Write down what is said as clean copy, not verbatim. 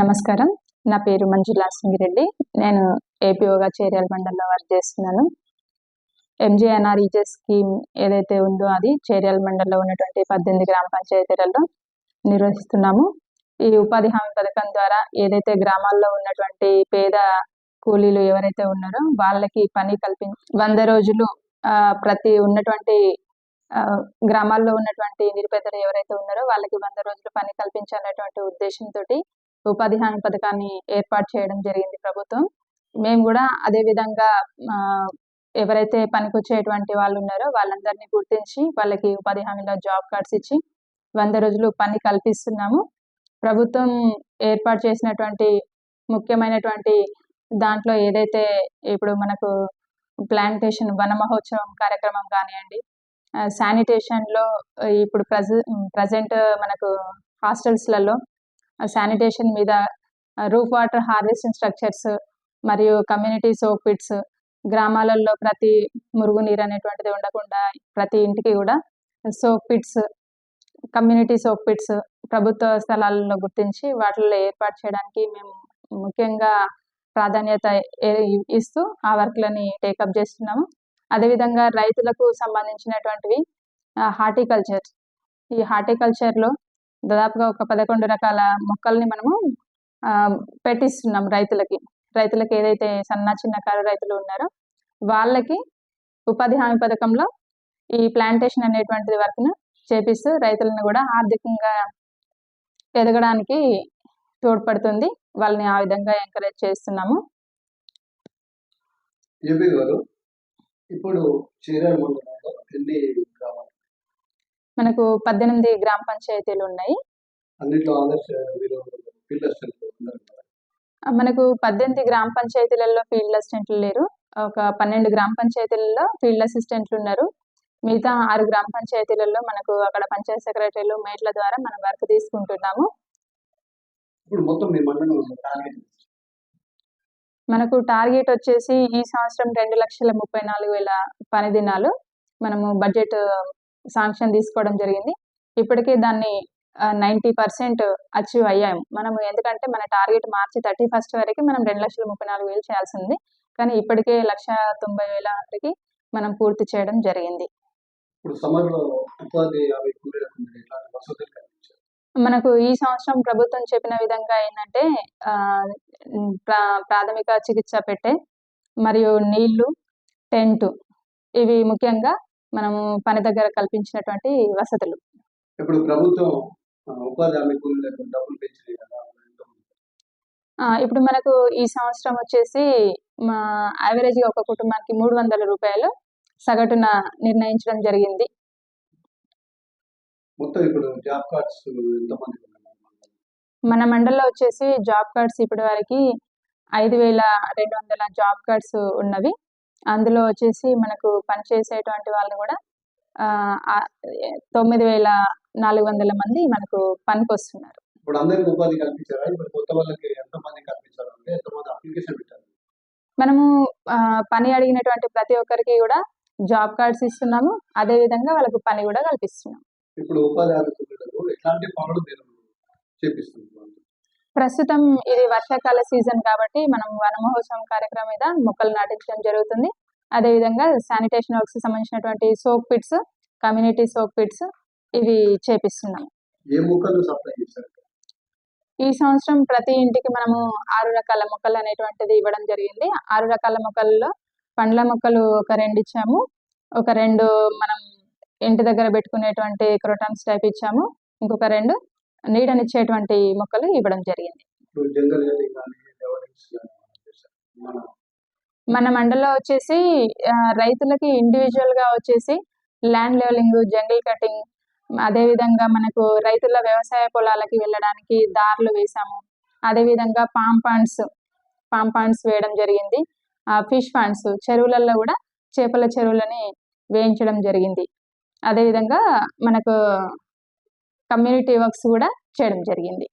నమస్కారం. నా పేరు మంజులా సింగిరెడ్డి. నేను ఏపీఓగా చేర్యాల మండలంలో వర్క్ చేస్తున్నాను. ఎంజీఎన్ఆర్ఈజీఎస్ స్కీమ్ ఏదైతే ఉందో అది చేర్యాల మండలంలో ఉన్నటువంటి 18 గ్రామ పంచాయతీలలో నిర్వహిస్తున్నాము. ఈ ఉపాధి హామీ పథకం ద్వారా ఏదైతే గ్రామాల్లో ఉన్నటువంటి పేద కూలీలు ఎవరైతే ఉన్నారో వాళ్ళకి పని 100 రోజులు ప్రతి ఉన్నటువంటి గ్రామాల్లో ఉన్నటువంటి నిరుపేదలు ఎవరైతే ఉన్నారో వాళ్ళకి 100 రోజులు పని కల్పించాలనేటువంటి ఉద్దేశంతో ఉపాధి హామీ పథకాన్ని ఏర్పాటు చేయడం జరిగింది ప్రభుత్వం. మేము కూడా అదే విధంగా ఎవరైతే పనికొచ్చేటువంటి వాళ్ళు ఉన్నారో వాళ్ళందరినీ గుర్తించి వాళ్ళకి ఉపాధి హామీలో జాబ్ కార్డ్స్ ఇచ్చి 100 రోజులు పని కల్పిస్తున్నాము. ప్రభుత్వం ఏర్పాటు చేసినటువంటి ముఖ్యమైనటువంటి దాంట్లో ఏదైతే ఇప్పుడు మనకు ప్లాంటేషన్ వన మహోత్సవం కార్యక్రమం కానివ్వండి, శానిటేషన్లో ఇప్పుడు ప్రజెంట్ మనకు హాస్టల్స్లలో శానిటేషన్ మీద రూఫ్ వాటర్ హార్వెస్టింగ్ స్ట్రక్చర్స్ మరియు కమ్యూనిటీ సోప్ పిట్స్, గ్రామాలలో ప్రతి మురుగునీరు అనేటువంటిది ఉండకుండా ప్రతి ఇంటికి కూడా soak pits, community soak pits ప్రభుత్వ స్థలాలలో గుర్తించి వాటిల్లో ఏర్పాటు చేయడానికి మేము ముఖ్యంగా ప్రాధాన్యత ఇస్తూ ఆ వర్క్లని టేకప్ చేస్తున్నాము. అదేవిధంగా రైతులకు సంబంధించినటువంటివి హార్టికల్చర్, ఈ హార్టికల్చర్లో దాదాపుగా ఒక 11 రకాల మొక్కల్ని మనము పెట్టిస్తున్నాం రైతులకి ఏదైతే చిన్నకారు రైతులు ఉన్నారో వాళ్ళకి ఉపాధి హామీ పథకంలో ఈ ప్లాంటేషన్ అనేటువంటిది వర్క్ను చేపిస్తూ రైతులను కూడా ఆర్థికంగా ఎదగడానికి తోడ్పడుతుంది. వాళ్ళని ఆ విధంగా ఎంకరేజ్ చేస్తున్నాము. ఇప్పుడు మనకు 18 గ్రామ పంచాయతీలు ఉన్నాయి. మనకు 18 గ్రామ పంచాయతీలలో ఫీల్డ్ అసిస్టెంట్లు లేరు. ఒక 12 గ్రామ పంచాయతీలలో ఫీల్డ్ అసిస్టెంట్లు ఉన్నారు. మిగతా 6 గ్రామ పంచాయతీలలో మనకు అక్కడ పంచాయత్ సెక్రటరీలు మేట్ల ద్వారా మనం వర్క్ తీసుకుంటున్నాము. మనకు టార్గెట్ వచ్చేసి ఈ సంవత్సరం 2,34,000 పని దినాలు మనము బడ్జెట్ శాంక్షన్ తీసుకోవడం జరిగింది. ఇప్పటికే దాన్ని 90% అచీవ్ అయ్యాము మనము. ఎందుకంటే మన టార్గెట్ మార్చి 31 వరకు మనం 2,34,000 చేయాల్సింది, కానీ ఇప్పటికే 1,90,000 వరకు మనం పూర్తి చేయడం జరిగింది. మనకు ఈ సంవత్సరం ప్రభుత్వం చెప్పిన విధంగా ఏంటంటే ప్రాథమిక చికిత్స పెట్టే మరియు నీళ్లు, టెంట్, ఇవి ముఖ్యంగా మనము పని దగ్గర కల్పించినటువంటి వసతులు. ఇప్పుడు ప్రభుత్వం ఉపాధి హామీ కూలీలకు డబ్బులు పెంచింది కదా, ఇప్పుడు మనకు ఈ సంవత్సరం వచ్చేసి యావరేజ్గా ఒక కుటుంబానికి 300 రూపాయలు సగటున నిర్ణయించడం జరిగింది. మొత్తం ఇప్పుడు జాబ్ కార్డ్స్ ఎంతమంది? మన మండలంలో వచ్చేసి జాబ్ కార్డ్స్ ఇప్పటి వరకు 5,200 జాబ్ కార్డ్స్ ఉన్నవి. అందులో వచ్చేసి మనకు పనిచేసేటువంటి వాళ్ళు కూడా 9,400 మంది మనకు పనికి వస్తున్నారు. ఇప్పుడు అందరికీ ఉపాధి కల్పించారా? ఇప్పుడు కొత్త వాళ్ళకి ఎంతమంది కల్పించాలంటే ఎంతమంది అప్లికేషన్ పెట్టారు? మనము పని అడిగినటువంటి ప్రతి ఒక్కరికి కూడా జాబ్ కార్డ్స్ ఇస్తున్నాము. అదే విధంగా వాళ్ళకు పని కూడా కల్పిస్తున్నాం. ఇప్పుడు ఉపాధి హామీ కూలీలకు ఎట్లాంటి పనులు చేపిస్తున్నారు? ప్రస్తుతం ఇది వర్షాకాల సీజన్ కాబట్టి మనం వన మహోత్సవం కార్యక్రమం మీద మొక్కలు నాటించడం జరుగుతుంది. అదేవిధంగా శానిటేషన్ వర్క్స్ సంబంధించినటువంటి soak pits, community soak pits ఇవి చేపిస్తున్నాం. ఈ సంవత్సరం ప్రతి ఇంటికి మనము 6 రకాల మొక్కలు అనేటువంటిది ఇవ్వడం జరిగింది. 6 రకాల మొక్కల్లో పండ్ల మొక్కలు ఒక 2 ఇచ్చాము. ఒక 2 మనం ఇంటి దగ్గర పెట్టుకునేటువంటి క్రోటాన్స్ టైప్ ఇచ్చాము. ఇంకొక 2 నీడనిచ్చేటువంటి మొక్కలు ఇవ్వడం జరిగింది. మన మండలంలో వచ్చేసి రైతులకి ఇండివిజువల్గా వచ్చేసి ల్యాండ్ లెవెలింగ్, జంగిల్ కటింగ్, అదేవిధంగా మనకు రైతుల వ్యవసాయ పొలాలకి వెళ్ళడానికి దారులు వేసాము. అదేవిధంగా పామ్ పాండ్స్ వేయడం జరిగింది. ఫిష్ పాండ్స్, చెరువులలో కూడా చేపల చెరువులని వేయించడం జరిగింది. అదేవిధంగా మనకు కమ్యూనిటీ వర్క్స్ కూడా చేయడం జరిగింది.